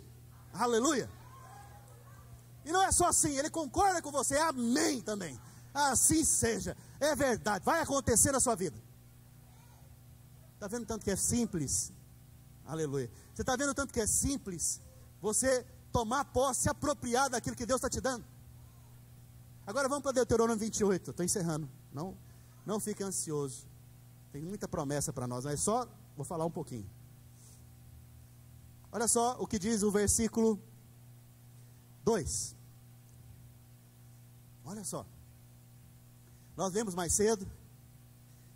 Aleluia. E não é só sim, ele concorda com você, é amém também. Assim seja, é verdade, vai acontecer na sua vida. Está vendo tanto que é simples? Aleluia. Você está vendo tanto que é simples você tomar posse, se apropriar daquilo que Deus está te dando? Agora vamos para Deuteronômio 28, estou encerrando. Não fique ansioso. Tem muita promessa para nós, mas só vou falar um pouquinho. Olha só o que diz o versículo 2. Olha só. Nós vemos mais cedo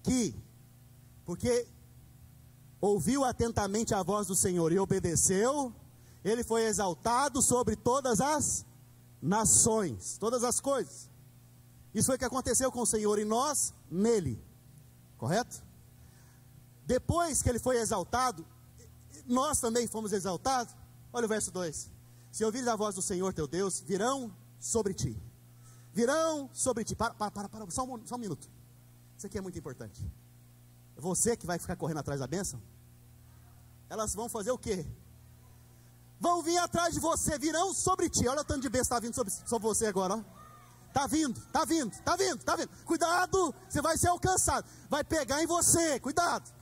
que, porque ouviu atentamente a voz do Senhor e obedeceu, ele foi exaltado sobre todas as nações, todas as coisas. Isso foi o que aconteceu com o Senhor e nós nele. Correto? Depois que ele foi exaltado, nós também fomos exaltados. Olha o verso 2. Se ouvires a voz do Senhor teu Deus, virão sobre ti. Virão sobre ti. Para, só um minuto. Isso aqui é muito importante. É você que vai ficar correndo atrás da bênção? Elas vão fazer o quê? Vão vir atrás de você, virão sobre ti. Olha o tanto de bênção que está vindo sobre você agora, ó. Está vindo, está vindo, está vindo, está vindo. Cuidado, você vai ser alcançado. Vai pegar em você, cuidado.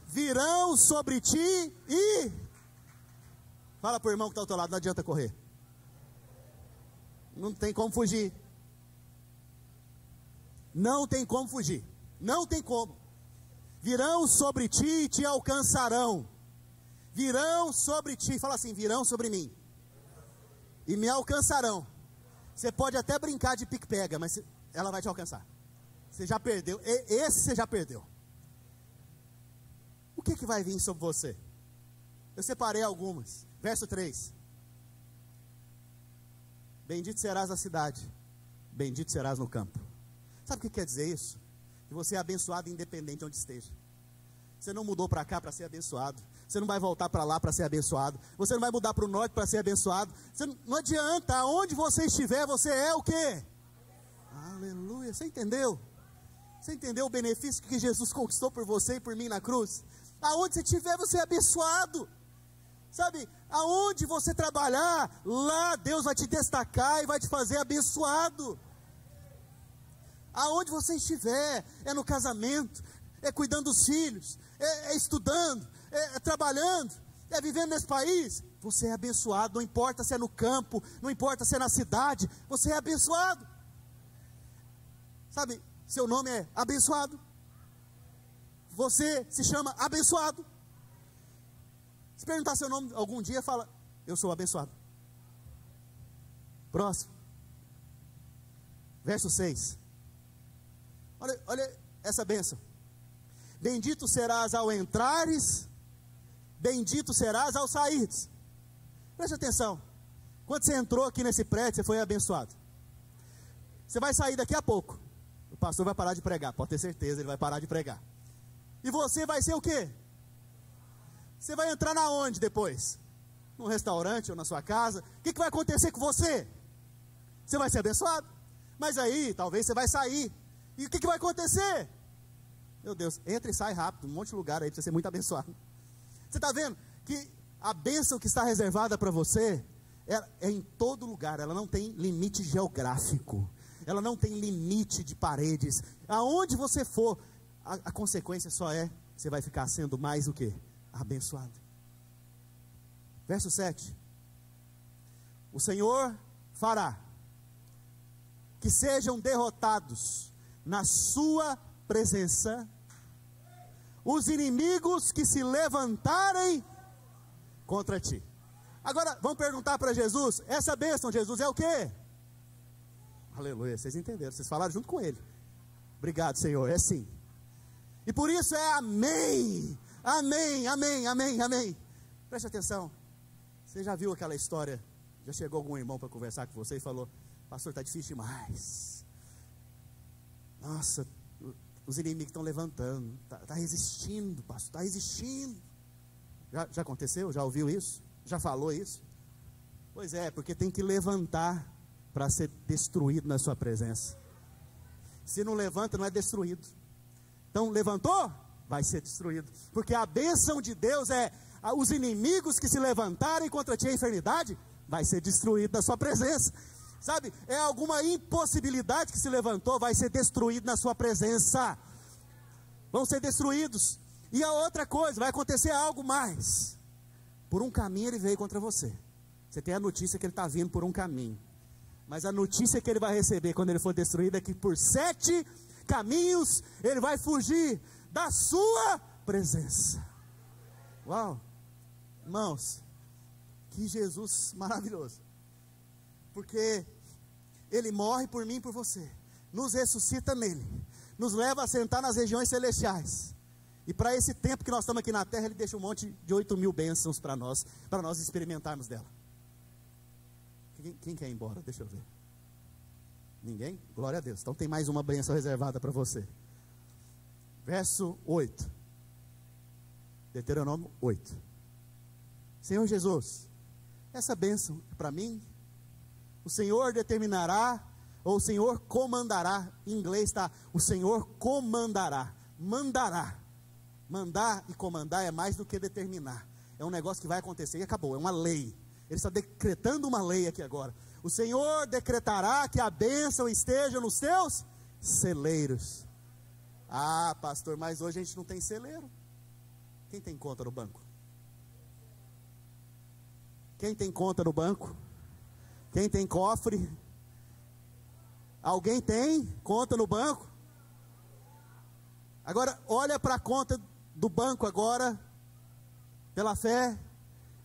Virão sobre ti e... Fala para o irmão que está ao teu lado, não adianta correr. Não tem como fugir. Não tem como fugir. Não tem como. Virão sobre ti e te alcançarão. Virão sobre ti, fala assim, virão sobre mim. E me alcançarão. Você pode até brincar de pique-pega, mas ela vai te alcançar. Você já perdeu, esse você já perdeu. O que vai vir sobre você? Eu separei algumas. Verso 3. Bendito serás na cidade, bendito serás no campo. Sabe o que quer dizer isso? Que você é abençoado independente de onde esteja. Você não mudou para cá para ser abençoado. Você não vai voltar para lá para ser abençoado. Você não vai mudar para o norte para ser abençoado. Não adianta, aonde você estiver, você é o quê? Aleluia, você entendeu? Você entendeu o benefício que Jesus conquistou por você e por mim na cruz? Aonde você estiver, você é abençoado. Sabe, aonde você trabalhar, lá Deus vai te destacar e vai te fazer abençoado. Aonde você estiver, é no casamento, é cuidando dos filhos, é estudando, é trabalhando, é vivendo nesse país, você é abençoado, não importa se é no campo, não importa se é na cidade, você é abençoado. Sabe, seu nome é abençoado, você se chama abençoado. Se perguntar seu nome algum dia, fala, eu sou abençoado. Próximo. Verso 6. Olha essa bênção. Bendito serás ao entrares, bendito serás ao saíres. Preste atenção. Quando você entrou aqui nesse prédio, você foi abençoado. Você vai sair daqui a pouco. O pastor vai parar de pregar, pode ter certeza, ele vai parar de pregar. E você vai ser o quê? Você vai entrar na onde depois? Num restaurante ou na sua casa? O que vai acontecer com você? Você vai ser abençoado. Mas aí, talvez você vai sair. E o que vai acontecer? Meu Deus, entra e sai rápido, um monte de lugar aí para você ser muito abençoado. Você está vendo que a bênção que está reservada para você é em todo lugar, ela não tem limite geográfico, ela não tem limite de paredes. Aonde você for, a consequência só é, você vai ficar sendo mais o quê? Abençoado. Verso 7. O Senhor fará que sejam derrotados na sua presença os inimigos que se levantarem contra ti. Agora, vamos perguntar para Jesus, essa bênção, Jesus, é o quê? Aleluia, vocês entenderam, vocês falaram junto com ele. Obrigado, Senhor, é sim. E por isso é amém, amém, amém, amém, amém. Preste atenção, você já viu aquela história, já chegou algum irmão para conversar com você e falou, pastor, está difícil demais. Nossa, os inimigos estão levantando, está resistindo, pastor, está resistindo. Já aconteceu? Já ouviu isso? Já falou isso? Pois é, porque tem que levantar para ser destruído na sua presença. Se não levanta, não é destruído. Então, levantou? Vai ser destruído. Porque a bênção de Deus é, os inimigos que se levantarem contra ti a enfermidade, vai ser destruído na sua presença. Sabe, é alguma impossibilidade que se levantou, vai ser destruído na sua presença. Vão ser destruídos. E a outra coisa, vai acontecer algo mais. Por um caminho ele veio contra você. Você tem a notícia que ele está vindo por um caminho. Mas a notícia que ele vai receber quando ele for destruído é que por 7 caminhos ele vai fugir da sua presença. Uau! Irmãos, que Jesus maravilhoso. Porque ele morre por mim e por você, nos ressuscita nele, nos leva a sentar nas regiões celestiais, e para esse tempo que nós estamos aqui na terra, ele deixa um monte de 8.000 bênçãos para nós experimentarmos dela. Quem quer ir embora? Deixa eu ver. Ninguém? Glória a Deus. Então tem mais uma bênção reservada para você. Verso 8, Deuteronômio 8. Senhor Jesus, essa bênção é para mim. O Senhor determinará, ou o Senhor comandará. Em inglês está, o Senhor comandará. Mandará. Mandar e comandar é mais do que determinar. É um negócio que vai acontecer e acabou, é uma lei. Ele está decretando uma lei aqui agora. O Senhor decretará que a bênção esteja nos teus celeiros. Ah, pastor, mas hoje a gente não tem celeiro. Quem tem conta no banco? Quem tem conta no banco? Quem tem cofre? Alguém tem conta no banco? Agora, olha para a conta do banco agora, pela fé.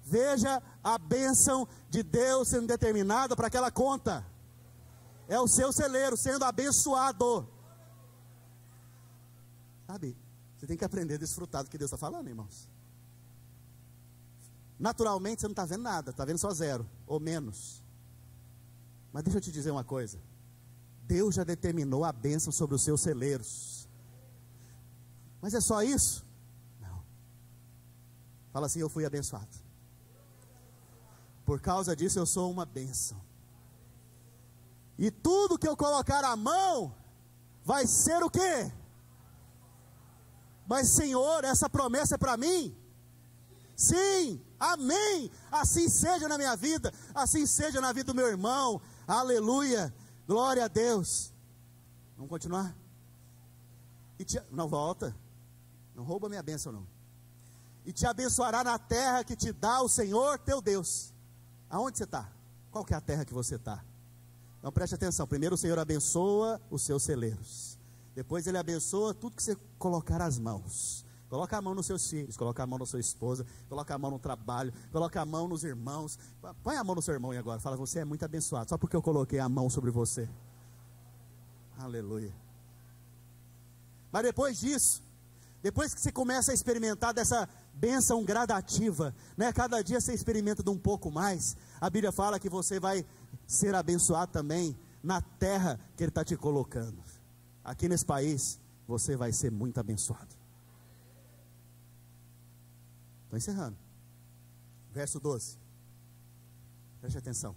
Veja a bênção de Deus sendo determinada para aquela conta. É o seu celeiro sendo abençoado. Sabe, você tem que aprender a desfrutar do que Deus está falando, irmãos. Naturalmente você não está vendo nada, está vendo só zero, ou menos. Mas deixa eu te dizer uma coisa. Deus já determinou a bênção sobre os seus celeiros. Mas é só isso? Não. Fala assim, eu fui abençoado. Por causa disso eu sou uma bênção. E tudo que eu colocar a mão, vai ser o quê? Mas Senhor, essa promessa é para mim? Sim, amém. Assim seja na minha vida, assim seja na vida do meu irmão. Aleluia, glória a Deus. Vamos continuar? Não volta, não rouba minha bênção não. E te abençoará na terra que te dá o Senhor teu Deus. Aonde você está? Qual que é a terra que você está? Então preste atenção, primeiro o Senhor abençoa os seus celeiros. Depois Ele abençoa tudo que você colocar as mãos. Coloca a mão nos seus filhos, coloca a mão na sua esposa, coloca a mão no trabalho, coloca a mão nos irmãos. Põe a mão no seu irmão e agora fala, você é muito abençoado, só porque eu coloquei a mão sobre você. Aleluia. Mas depois disso, depois que você começa a experimentar dessa bênção gradativa, né? Cada dia você experimenta de um pouco mais. A Bíblia fala que você vai ser abençoado também na terra que Ele está te colocando. Aqui nesse país, você vai ser muito abençoado. Estou encerrando. Verso 12. Preste atenção.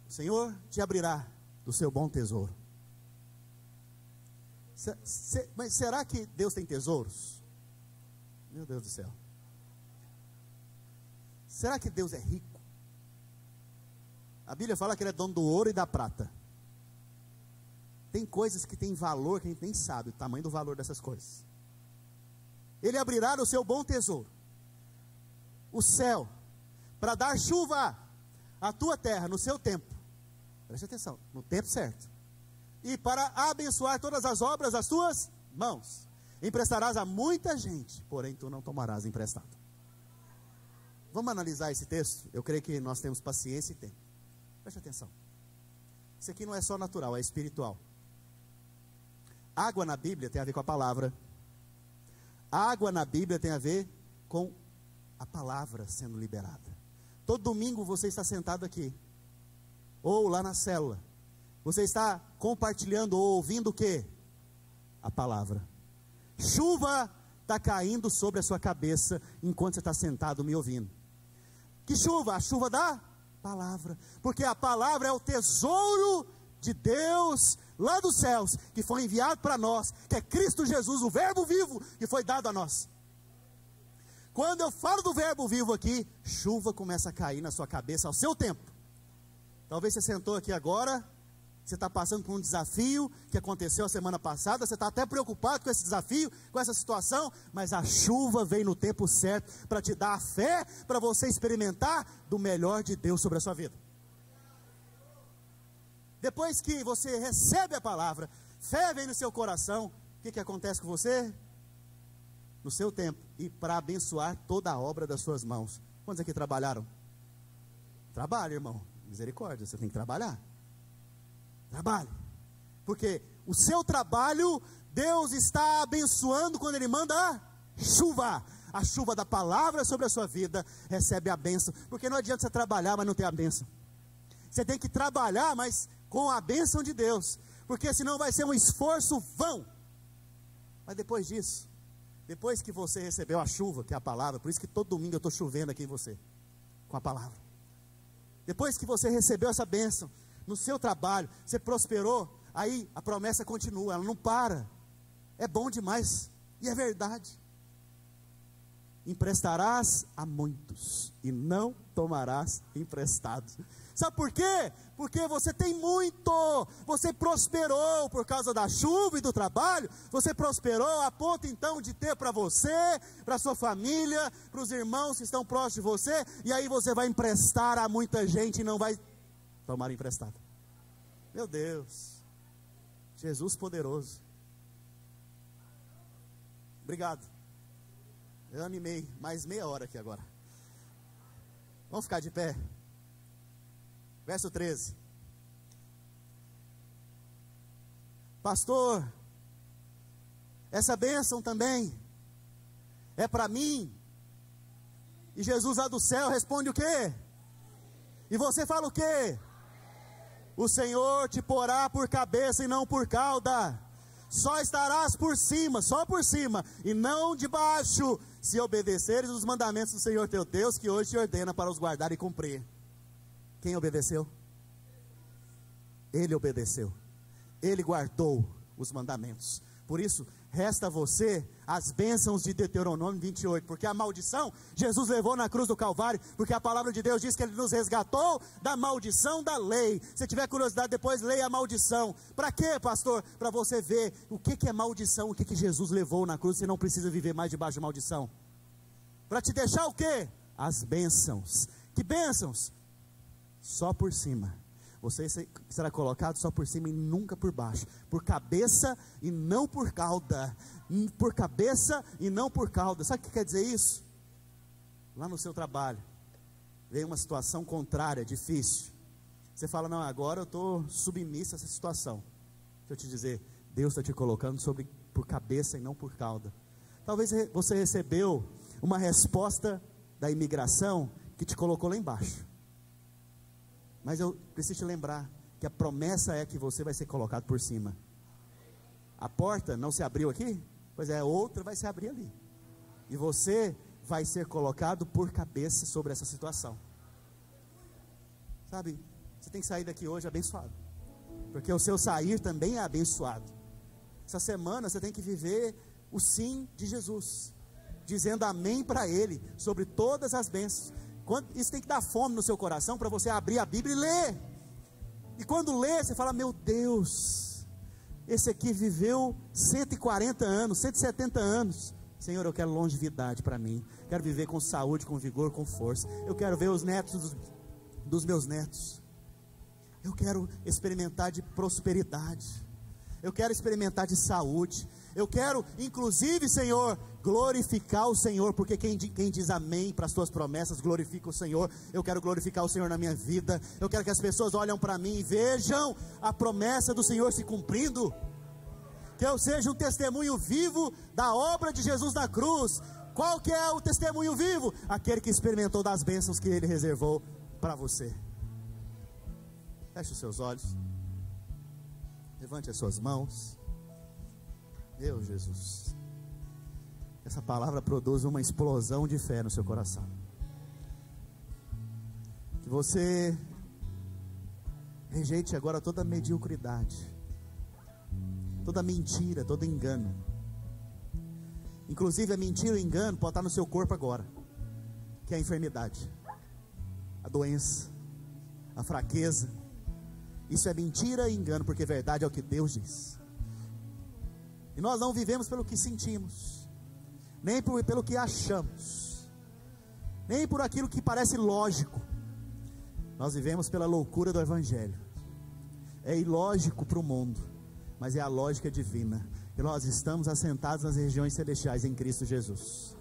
O Senhor te abrirá do seu bom tesouro. Mas será que Deus tem tesouros? Meu Deus do céu. Será que Deus é rico? A Bíblia fala que Ele é dono do ouro e da prata. Tem coisas que têm valor que a gente nem sabe o tamanho do valor dessas coisas. Ele abrirá o seu bom tesouro, o céu, para dar chuva à tua terra no seu tempo. Preste atenção, no tempo certo. E para abençoar todas as obras das tuas mãos. Emprestarás a muita gente, porém tu não tomarás emprestado. Vamos analisar esse texto? Eu creio que nós temos paciência e tempo. Preste atenção. Isso aqui não é só natural, é espiritual. Água na Bíblia tem a ver com a palavra. Água na Bíblia tem a ver com a palavra sendo liberada. Todo domingo você está sentado aqui, ou lá na célula. Você está compartilhando ou ouvindo o quê? A palavra. Chuva está caindo sobre a sua cabeça enquanto você está sentado me ouvindo. Que chuva? A chuva da palavra. Porque a palavra é o tesouro de Deus lá dos céus, que foi enviado para nós, que é Cristo Jesus, o verbo vivo, que foi dado a nós. Quando eu falo do verbo vivo aqui, chuva começa a cair na sua cabeça ao seu tempo. Talvez você sentou aqui agora, você está passando por um desafio que aconteceu a semana passada, você está até preocupado com esse desafio, com essa situação, mas a chuva vem no tempo certo para te dar a fé, para você experimentar do melhor de Deus sobre a sua vida. Depois que você recebe a palavra, fé vem no seu coração, o que acontece com você? No seu tempo, e para abençoar toda a obra das suas mãos. Quantos aqui trabalharam? Trabalhe, irmão, misericórdia, você tem que trabalhar. Trabalhe, porque o seu trabalho, Deus está abençoando quando Ele manda a chuva da palavra sobre a sua vida, recebe a bênção, porque não adianta você trabalhar, mas não ter a bênção. Você tem que trabalhar, mas com a bênção de Deus, porque senão vai ser um esforço vão. Mas depois disso, depois que você recebeu a chuva, que é a palavra, por isso que todo domingo eu estou chovendo aqui em você, com a palavra. Depois que você recebeu essa bênção, no seu trabalho, você prosperou, aí a promessa continua, ela não para. É bom demais, e é verdade. emprestarás a muitos e não tomarás emprestado. Sabe por quê? Porque você tem muito, você prosperou por causa da chuva e do trabalho, você prosperou a ponto então de ter para você, para sua família, para os irmãos que estão próximos de você, e aí você vai emprestar a muita gente e não vai tomar emprestado. Meu Deus, Jesus poderoso. Obrigado, eu animei mais meia hora aqui agora. Vamos ficar de pé. Verso 13. Pastor, essa bênção também é para mim? E Jesus lá do céu responde o quê? E você fala o quê? O Senhor te porá por cabeça e não por cauda. Só estarás por cima, só por cima, e não debaixo, se obedeceres os mandamentos do Senhor teu Deus, que hoje te ordena para os guardar e cumprir. Quem obedeceu? Ele obedeceu. Ele guardou os mandamentos. Por isso, resta a você as bênçãos de Deuteronômio 28. Porque a maldição, Jesus levou na cruz do Calvário. Porque a palavra de Deus diz que Ele nos resgatou da maldição da lei. Se tiver curiosidade, depois leia a maldição. Para quê, pastor? Para você ver o que é maldição, o que Jesus levou na cruz. Você não precisa viver mais debaixo de maldição. Para te deixar o quê? As bênçãos. Que bênçãos? Só por cima. Você será colocado só por cima e nunca por baixo. Por cabeça e não por cauda. Por cabeça e não por cauda. Sabe o que quer dizer isso? Lá no seu trabalho vem uma situação contrária, difícil. Você fala, não, agora eu estou submisso a essa situação. Deixa eu te dizer, Deus está te colocando por cabeça e não por cauda. Talvez você recebeu uma resposta da imigração que te colocou lá embaixo. Mas eu preciso te lembrar que a promessa é que você vai ser colocado por cima. A porta não se abriu aqui? Pois é, outra vai se abrir ali. E você vai ser colocado por cabeça sobre essa situação. Sabe, você tem que sair daqui hoje abençoado. Porque o seu sair também é abençoado. Essa semana você tem que viver o sim de Jesus. Dizendo amém para Ele sobre todas as bênçãos. Isso tem que dar fome no seu coração para você abrir a Bíblia e ler. E quando lê, você fala, meu Deus, esse aqui viveu 140 anos, 170 anos. Senhor, eu quero longevidade para mim. Quero viver com saúde, com vigor, com força. Eu quero ver os netos dos meus netos. Eu quero experimentar de prosperidade. Eu quero experimentar de saúde. Eu quero, inclusive, Senhor, glorificar o Senhor, porque quem diz amém para as tuas promessas, glorifica o Senhor. Eu quero glorificar o Senhor na minha vida. Eu quero que as pessoas olhem para mim e vejam a promessa do Senhor se cumprindo. Que eu seja um testemunho vivo da obra de Jesus na cruz. Qual que é o testemunho vivo? Aquele que experimentou das bênçãos que Ele reservou para você. Feche os seus olhos. Levante as suas mãos. Meu Jesus, essa palavra produz uma explosão de fé no seu coração. Que você rejeite agora toda mediocridade, toda mentira, todo engano. Inclusive a mentira e o engano pode estar no seu corpo agora, que é a enfermidade, a doença, a fraqueza. Isso é mentira e engano, porque verdade é o que Deus diz. E nós não vivemos pelo que sentimos, nem pelo que achamos, nem por aquilo que parece lógico. Nós vivemos pela loucura do Evangelho. É ilógico para o mundo, mas é a lógica divina. E nós estamos assentados nas regiões celestiais em Cristo Jesus.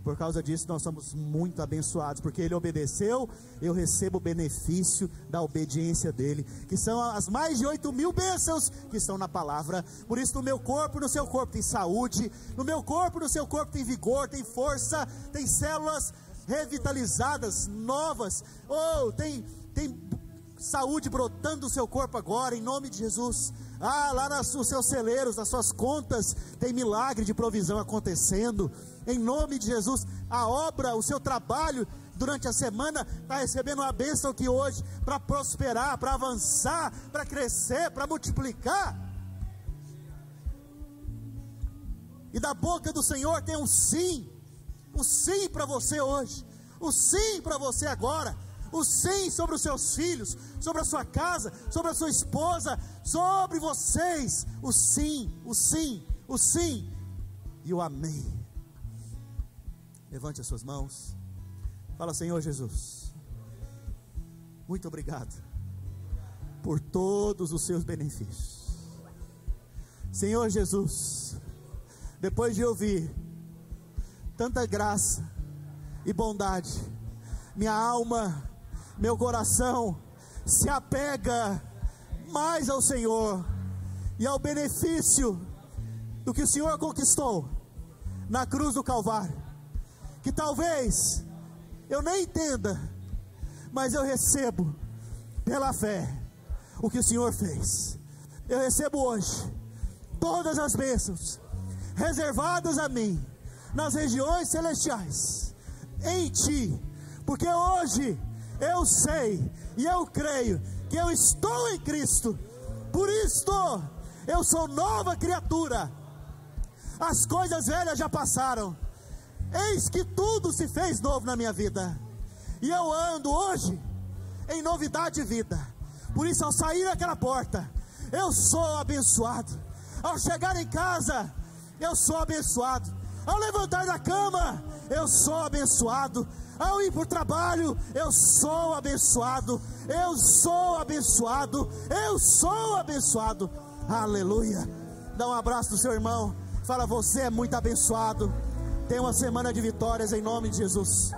Por causa disso nós somos muito abençoados, porque Ele obedeceu, eu recebo o benefício da obediência dEle, que são as mais de 8.000 bênçãos que estão na palavra. Por isso no meu corpo, no seu corpo tem saúde, no meu corpo, no seu corpo tem vigor, tem força, tem células revitalizadas, novas, tem saúde brotando do seu corpo agora, em nome de Jesus. Lá nos seus celeiros, nas suas contas, tem milagre de provisão acontecendo, em nome de Jesus. A obra, o seu trabalho durante a semana está recebendo uma bênção aqui hoje, para prosperar, para avançar, para crescer, para multiplicar. E da boca do Senhor tem um sim. o sim para você hoje, o sim para você agora, o sim sobre os seus filhos, sobre a sua casa, sobre a sua esposa, sobre vocês, o sim, o sim, o sim e o amém. Levante as suas mãos, fala: Senhor Jesus, muito obrigado por todos os seus benefícios. Senhor Jesus, depois de ouvir tanta graça e bondade, minha alma, meu coração se apega mais ao Senhor e ao benefício do que o Senhor conquistou na cruz do Calvário, que talvez eu nem entenda, mas eu recebo pela fé o que o Senhor fez. Eu recebo hoje todas as bênçãos reservadas a mim nas regiões celestiais em Ti, porque hoje eu sei e eu creio que eu estou em Cristo. Por isto eu sou nova criatura, as coisas velhas já passaram, eis que tudo se fez novo na minha vida, e eu ando hoje em novidade de vida. Por isso, ao sair daquela porta, eu sou abençoado. Ao chegar em casa, eu sou abençoado. Ao levantar da cama, eu sou abençoado. Ao ir para o trabalho, eu sou abençoado. Eu sou abençoado. Eu sou abençoado. Aleluia. Dá um abraço do seu irmão. Fala: você é muito abençoado. Tenha uma semana de vitórias em nome de Jesus.